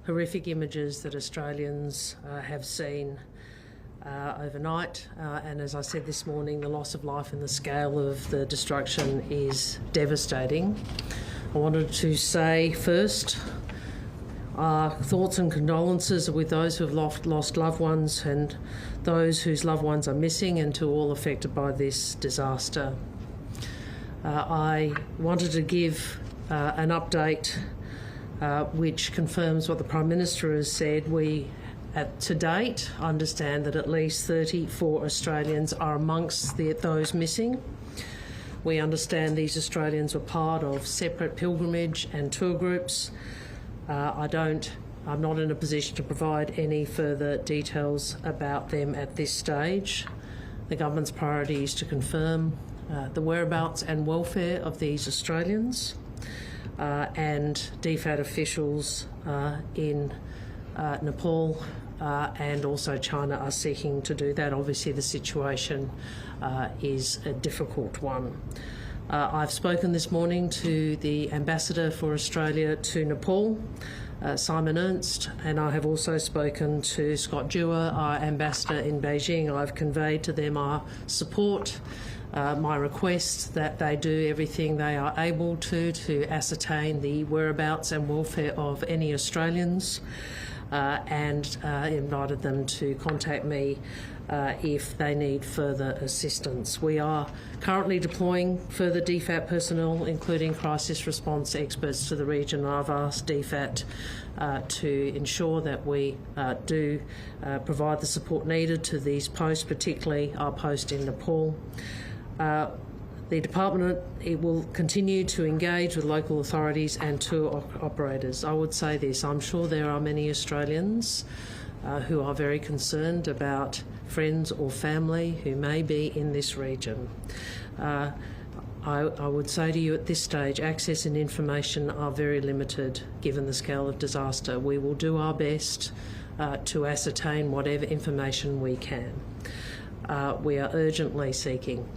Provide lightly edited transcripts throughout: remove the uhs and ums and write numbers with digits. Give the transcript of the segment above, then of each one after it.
horrific images that Australians have seen overnight, and as I said this morning, the loss of life and the scale of the destruction is devastating. I wanted to say first, our thoughts and condolences are with those who have lost loved ones and those whose loved ones are missing, and to all affected by this disaster. I wanted to give an update which confirms what the Prime Minister has said. We, to date, understand that at least 34 Australians are amongst those missing. We understand these Australians were part of separate pilgrimage and tour groups. I'm not in a position to provide any further details about them at this stage. The government's priority is to confirm the whereabouts and welfare of these Australians, and DFAT officials in Nepal and also China are seeking to do that. Obviously, the situation is a difficult one. I've spoken this morning to the Ambassador for Australia to Nepal, Simon Ernst, and I have also spoken to Scott Dewar, our Ambassador in Beijing. I've conveyed to them our support, my request that they do everything they are able to ascertain the whereabouts and welfare of any Australians, and invited them to contact me if they need further assistance. We are currently deploying further DFAT personnel, including crisis response experts, to the region. I've asked DFAT to ensure that we do provide the support needed to these posts, particularly our post in Nepal. The department will continue to engage with local authorities and tour operators. I would say this: I'm sure there are many Australians who are very concerned about friends or family who may be in this region. I would say to you at this stage, access and information are very limited given the scale of disaster. We will do our best to ascertain whatever information we can. We are urgently seeking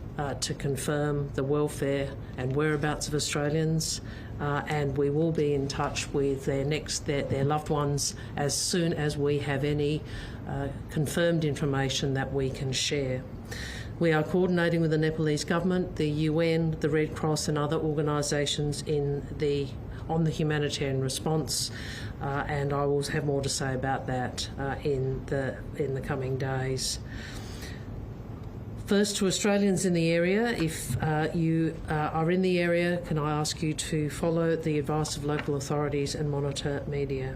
to confirm the welfare and whereabouts of Australians, and we will be in touch with their loved ones as soon as we have any confirmed information that we can share. We are coordinating with the Nepalese government, the UN, the Red Cross and other organisations on the humanitarian response, and I will have more to say about that in the coming days. First, to Australians in the area, if you are in the area, can I ask you to follow the advice of local authorities and monitor media?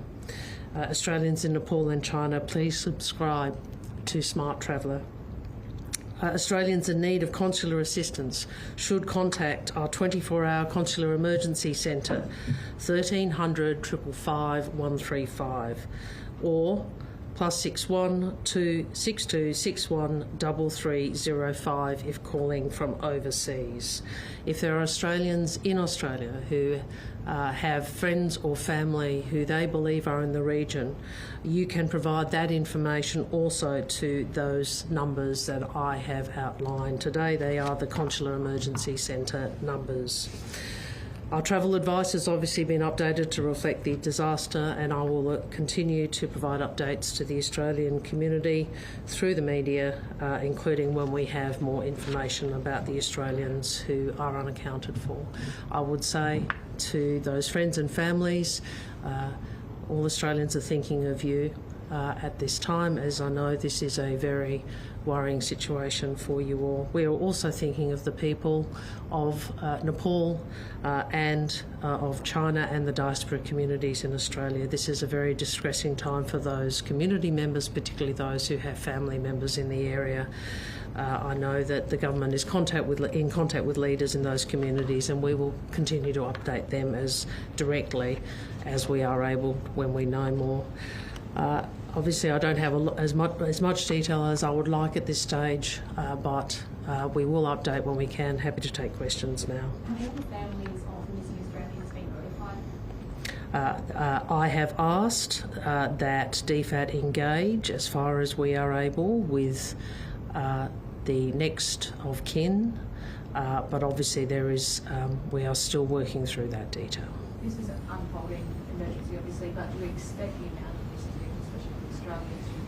Australians in Nepal and China, please subscribe to Smart Traveller. Australians in need of consular assistance should contact our 24-hour consular emergency centre, 1300 555 135, or +61 262 61 3305 if calling from overseas. If there are Australians in Australia who have friends or family who they believe are in the region, you can provide that information also to those numbers that I have outlined today. They are the Consular Emergency Centre numbers. Our travel advice has obviously been updated to reflect the disaster, and I will continue to provide updates to the Australian community through the media, including when we have more information about the Australians who are unaccounted for. I would say to those friends and families, all Australians are thinking of you at this time, as I know this is a very worrying situation for you all. We are also thinking of the people of Nepal and of China and the diaspora communities in Australia. This is a very distressing time for those community members, particularly those who have family members in the area. I know that the government is in contact with leaders in those communities, and we will continue to update them as directly as we are able when we know more. Obviously, I don't have as much detail as I would like at this stage, but we will update when we can. Happy to take questions now. Have the families of missing Australians been notified? I have asked that DFAT engage, as far as we are able, with the next of kin, but obviously we are still working through that detail. This is unfolding emergency, obviously, but do we expect the amount of visiting, especially from Australia, to be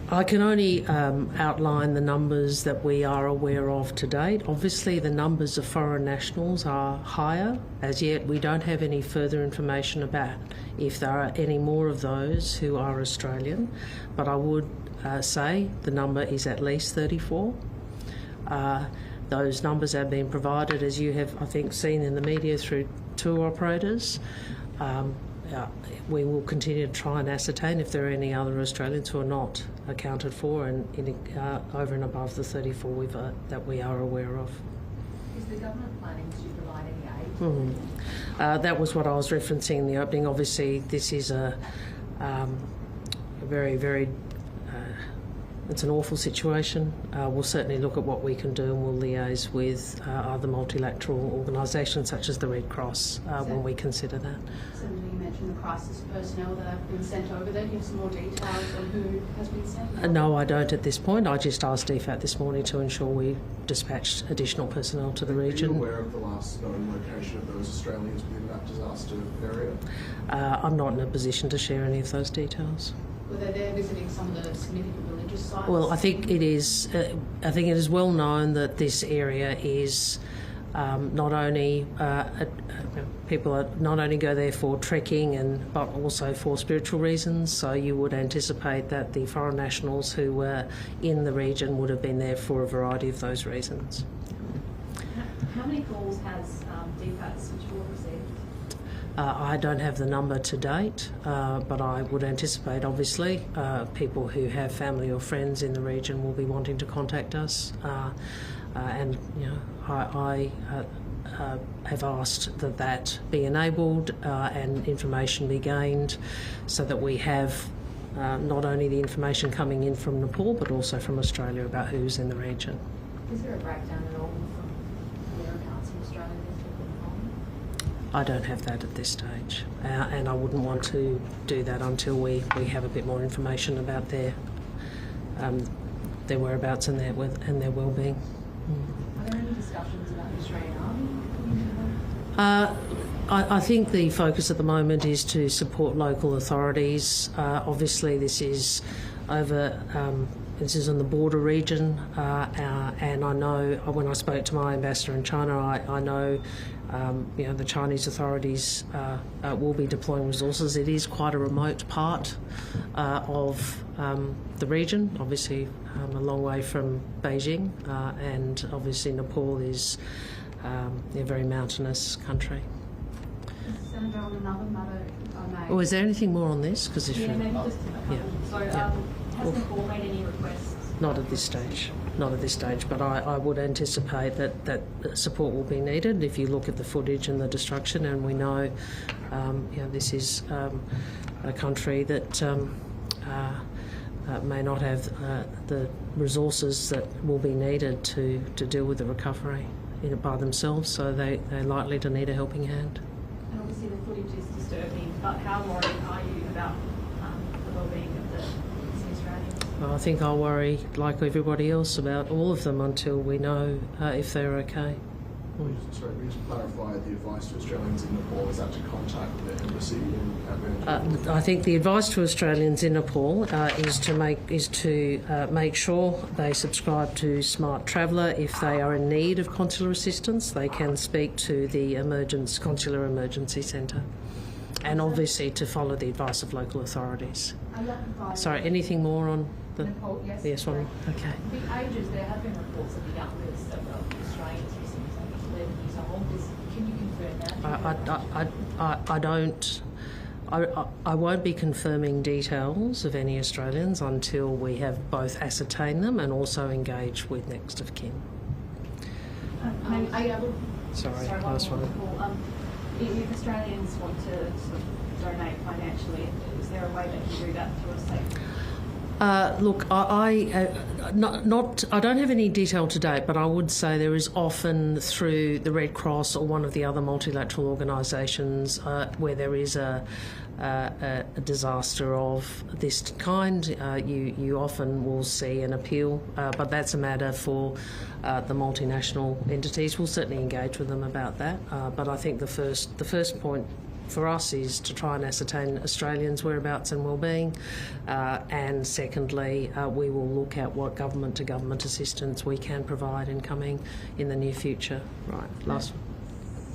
higher? I can only outline the numbers that we are aware of to date. Obviously, the numbers of foreign nationals are higher. As yet, we don't have any further information about if there are any more of those who are Australian, but I would say the number is at least 34. Those numbers have been provided, as you have, I think, seen in the media through tour operators. We will continue to try and ascertain if there are any other Australians who are not accounted for and over and above the 34 that we are aware of. Is the government planning to provide any aid? That was what I was referencing in the opening. Obviously, this is a very, very it's an awful situation. We'll certainly look at what we can do, and we'll liaise with other multilateral organisations such as the Red Cross when we consider that. Senator, you mentioned the crisis personnel that have been sent over there. Do you have some more details on who has been sent? No, I don't at this point. I just asked DFAT this morning to ensure we dispatched additional personnel to the region. Are you aware of the last known location of those Australians within that disaster area? I'm not in a position to share any of those details. Were they there visiting some of the significant religious sites? Well, I think it is. I think it is well known that this area is not only people are not only go there for trekking but also for spiritual reasons. So you would anticipate that the foreign nationals who were in the region would have been there for a variety of those reasons. How many calls has DFAT switchboard received? I don't have the number to date, but I would anticipate, obviously, people who have family or friends in the region will be wanting to contact us. And I have asked that be enabled and information be gained, so that we have not only the information coming in from Nepal but also from Australia about who's in the region. Is there a breakdown at all from their accounts from Australia to Nepal? I don't have that at this stage, and I wouldn't want to do that until we have a bit more information about their whereabouts and their well-being. Are there any discussions about the Australian Army coming to them? I think the focus at the moment is to support local authorities. Obviously, this is this is in the border region, and I know when I spoke to my ambassador in China, I know the Chinese authorities will be deploying resources. It is quite a remote part of the region, obviously a long way from Beijing, and obviously Nepal is a very mountainous country. Senator, on another matter, if I may. Oh, is there anything more on this? Because Maybe just a couple. Yeah. Has Nepal made any requests? Not at this stage. Not at this stage, but I would anticipate that support will be needed. If you look at the footage and the destruction, and we know, this is a country that may not have the resources that will be needed to deal with the recovery by themselves, so they're likely to need a helping hand. And obviously the footage is disturbing, but how worried are you about the well-being of the Australians? I think I'll worry, like everybody else, about all of them until we know if they're okay. Sorry, we just clarify the advice to Australians in Nepal is that to contact the embassy I think the advice to Australians in Nepal is to make sure they subscribe to Smart Traveller. If they are in need of consular assistance, they can speak to the Consular Emergency Centre, and obviously to follow the advice of local authorities. Sorry, anything more on the Nepal, yes. Yes, one. Okay. The ages, there have been reports of the young list of Australians using 11 years old. Can you confirm that? I don't. I won't be confirming details of any Australians until we have both ascertained them and also engaged with next of kin. Are you able? Sorry, last one. If Australians want to sort of donate financially, is there a way they can do that through a safe? Look, I don't have any detail to date, but I would say there is often through the Red Cross or one of the other multilateral organisations where there is a disaster of this kind, you often will see an appeal, but that's a matter for the multinational entities. We'll certainly engage with them about that, but I think the first point for us is to try and ascertain Australians' whereabouts and well-being, and secondly, we will look at what government-to-government assistance we can provide in the near future. Right, last one.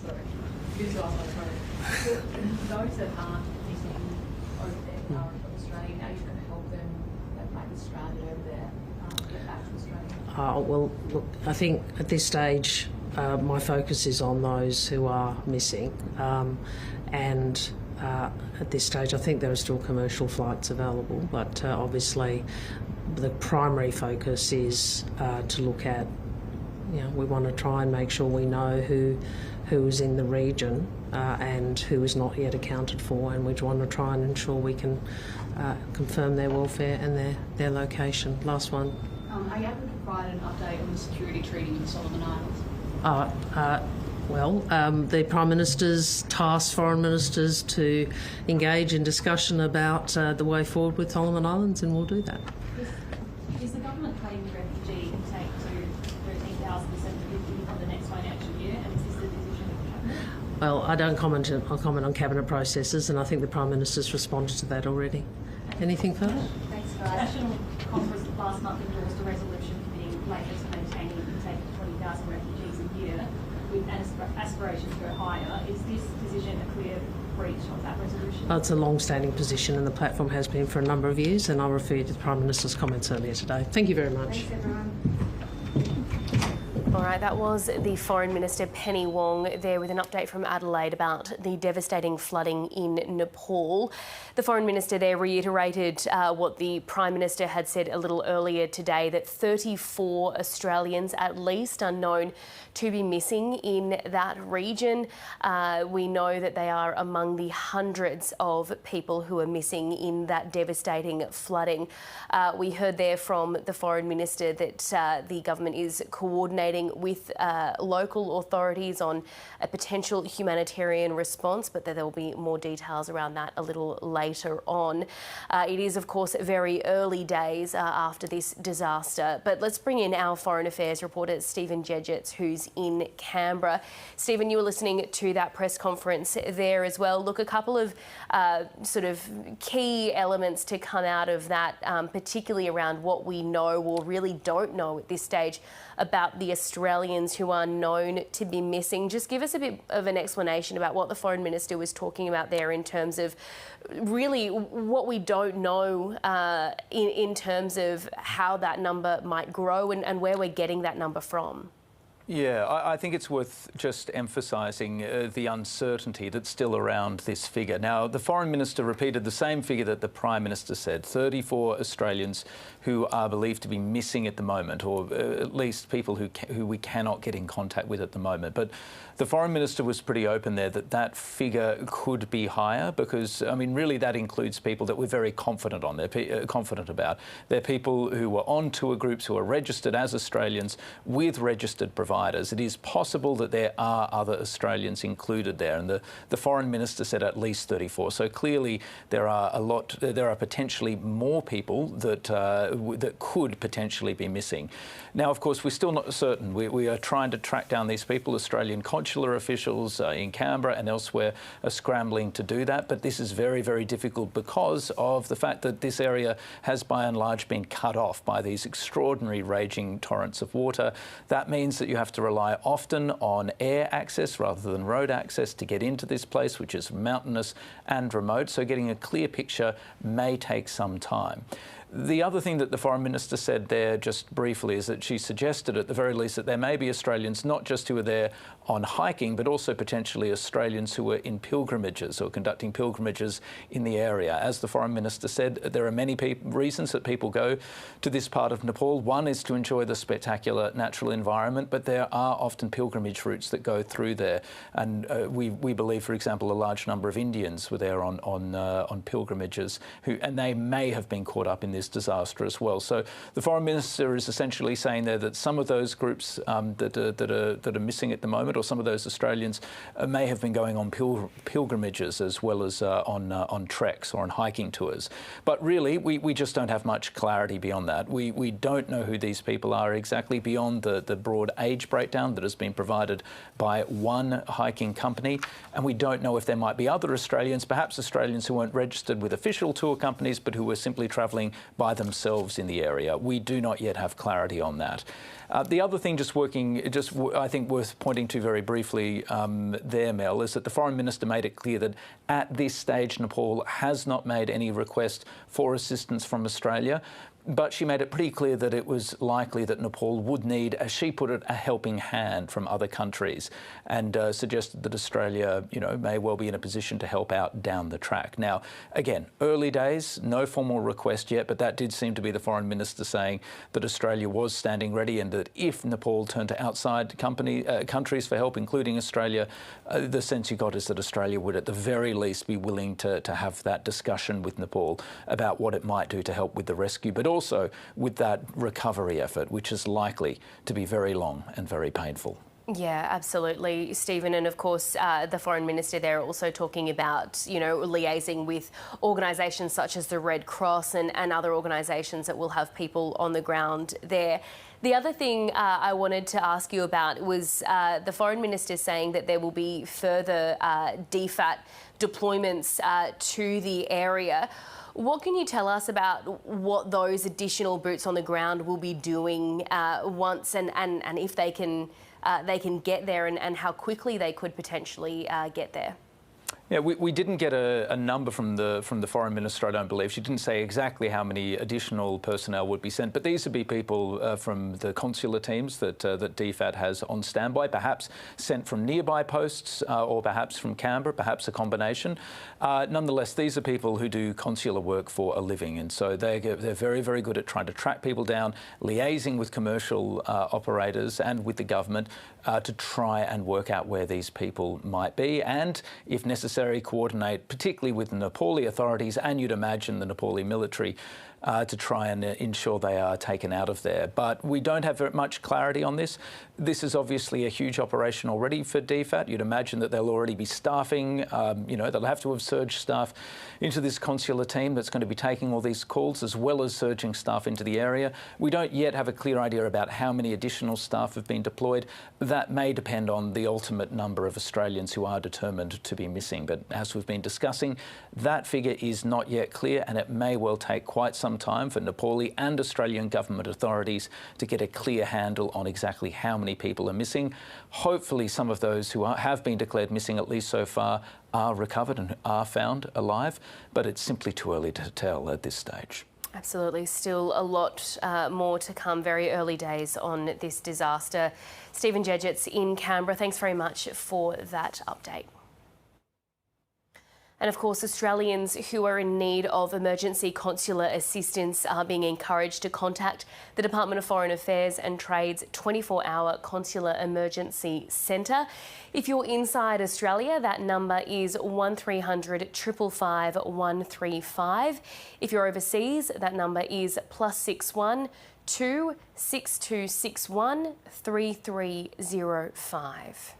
Sorry. Those that aren't missing over there are from Australia, now you're going to help them that might be stranded over there get back to Australia? Well, look, I think at this stage my focus is on those who are missing. And at this stage, I think there are still commercial flights available, but obviously the primary focus is to look at, we want to try and make sure we know who is in the region and who is not yet accounted for, and we want to try and ensure we can confirm their welfare and their location. Last one. Are you able to provide an update on the security treaty with the Solomon Islands? Well, the Prime Minister's tasked foreign ministers to engage in discussion about the way forward with Solomon Islands, and we'll do that. Is the government cutting refugee intake to 13,750 for the next financial year, and is this the decision of the Cabinet? Well, I'll comment on Cabinet processes, and I think the Prime Minister's responded to that already. Anything further? Thanks, guys. The National Conference last month endorsed a resolution committing Labor to maintaining intake of 20,000 refugees a year, with aspirations to go higher. Is this decision a clear breach of that resolution? It's a long-standing position, and the platform has been for a number of years, and I'll refer you to the Prime Minister's comments earlier today. Thank you very much. Thanks, everyone. All right, that was the Foreign Minister Penny Wong there with an update from Adelaide about the devastating flooding in Nepal. The Foreign Minister there reiterated what the Prime Minister had said a little earlier today, that 34 Australians at least are known to be missing in that region. We know that they are among the hundreds of people who are missing in that devastating flooding. We heard there from the Foreign Minister that the government is coordinating with local authorities on a potential humanitarian response, but that there will be more details around that a little later on. It is, of course, very early days after this disaster, but let's bring in our Foreign Affairs reporter, Stephen Jedgetts, who's in Canberra. Stephen, you were listening to that press conference there as well. Look, a couple of sort of key elements to come out of that, particularly around what we know or really don't know at this stage about the Australians who are known to be missing. Just give us a bit of an explanation about what the Foreign Minister was talking about there in terms of really what we don't know in terms of how that number might grow and where we're getting that number from. Yeah, I think it's worth just emphasising the uncertainty that's still around this figure. Now, the Foreign Minister repeated the same figure that the Prime Minister said, 34 Australians who are believed to be missing at the moment, or at least people who we cannot get in contact with at the moment. But the Foreign Minister was pretty open there that that figure could be higher because, I mean, really that includes people that we're very confident on. They're confident about. They're people who were on tour groups who are registered as Australians with registered providers. It is possible that there are other Australians included there, and the Foreign Minister said at least 34. So clearly there are potentially more people that could potentially be missing. Now, of course, we're still not certain. We are trying to track down these people. Australian consular officials in Canberra and elsewhere are scrambling to do that, but this is very, very difficult because of the fact that this area has by and large been cut off by these extraordinary raging torrents of water. That means that you have to rely often on air access rather than road access to get into this place, which is mountainous and remote, so getting a clear picture may take some time. The other thing that the Foreign Minister said there just briefly is that she suggested at the very least that there may be Australians not just who are there on hiking, but also potentially Australians who are in pilgrimages or conducting pilgrimages in the area. As the Foreign Minister said, there are many reasons that people go to this part of Nepal. One is to enjoy the spectacular natural environment, but there are often pilgrimage routes that go through there. And we believe, for example, a large number of Indians were there on pilgrimages, and they may have been caught up in this disaster as well. So the Foreign Minister is essentially saying there that some of those groups that are missing at the moment, or some of those Australians, may have been going on pilgrimages as well as on treks or on hiking tours. But really, we just don't have much clarity beyond that. We don't know who these people are exactly beyond the broad age breakdown that has been provided by one hiking company, and we don't know if there might be other Australians, perhaps Australians who weren't registered with official tour companies but who were simply travelling by themselves in the area. We do not yet have clarity on that. The other thing I think worth pointing to very briefly there, Mel, is that the Foreign Minister made it clear that at this stage Nepal has not made any request for assistance from Australia. But she made it pretty clear that it was likely that Nepal would need, as she put it, a helping hand from other countries, and suggested that Australia, may well be in a position to help out down the track. Now, again, early days, no formal request yet, but that did seem to be the Foreign Minister saying that Australia was standing ready, and that if Nepal turned to outside countries for help, including Australia, the sense you got is that Australia would at the very least be willing to have that discussion with Nepal about what it might do to help with the rescue, but also with that recovery effort, which is likely to be very long and very painful. Yeah, absolutely, Stephen. And of course, the Foreign Minister there also talking about, liaising with organisations such as the Red Cross and other organisations that will have people on the ground there. The other thing I wanted to ask you about was the Foreign Minister saying that there will be further DFAT deployments to the area. What can you tell us about what those additional boots on the ground will be doing once and if they can get there and how quickly they could potentially get there? Yeah, we didn't get a number from the Foreign Minister, I don't believe. She didn't say exactly how many additional personnel would be sent, but these would be people from the consular teams that DFAT has on standby, perhaps sent from nearby posts or perhaps from Canberra, perhaps a combination. Nonetheless, these are people who do consular work for a living, and so they're very, very good at trying to track people down, liaising with commercial operators and with the government to try and work out where these people might be, and if necessary, coordinate, particularly with the Nepali authorities and you'd imagine the Nepali military, to try and ensure they are taken out of there. But we don't have very much clarity on this. This is obviously a huge operation already for DFAT. You'd imagine that they'll already be staffing, they'll have to have surge staff into this consular team that's going to be taking all these calls, as well as surging staff into the area. We don't yet have a clear idea about how many additional staff have been deployed. That may depend on the ultimate number of Australians who are determined to be missing. But as we've been discussing, that figure is not yet clear, and it may well take quite some time for Nepali and Australian government authorities to get a clear handle on exactly how many people are missing. Hopefully some of those who have been declared missing, at least so far, are recovered and are found alive, but it's simply too early to tell at this stage. Absolutely. Still a lot more to come. Very early days on this disaster. Stephen Jedget's in Canberra. Thanks very much for that update. And of course, Australians who are in need of emergency consular assistance are being encouraged to contact the Department of Foreign Affairs and Trade's 24-hour Consular Emergency Centre. If you're inside Australia, that number is 1300 555 135. If you're overseas, that number is +61 2 6261 3305.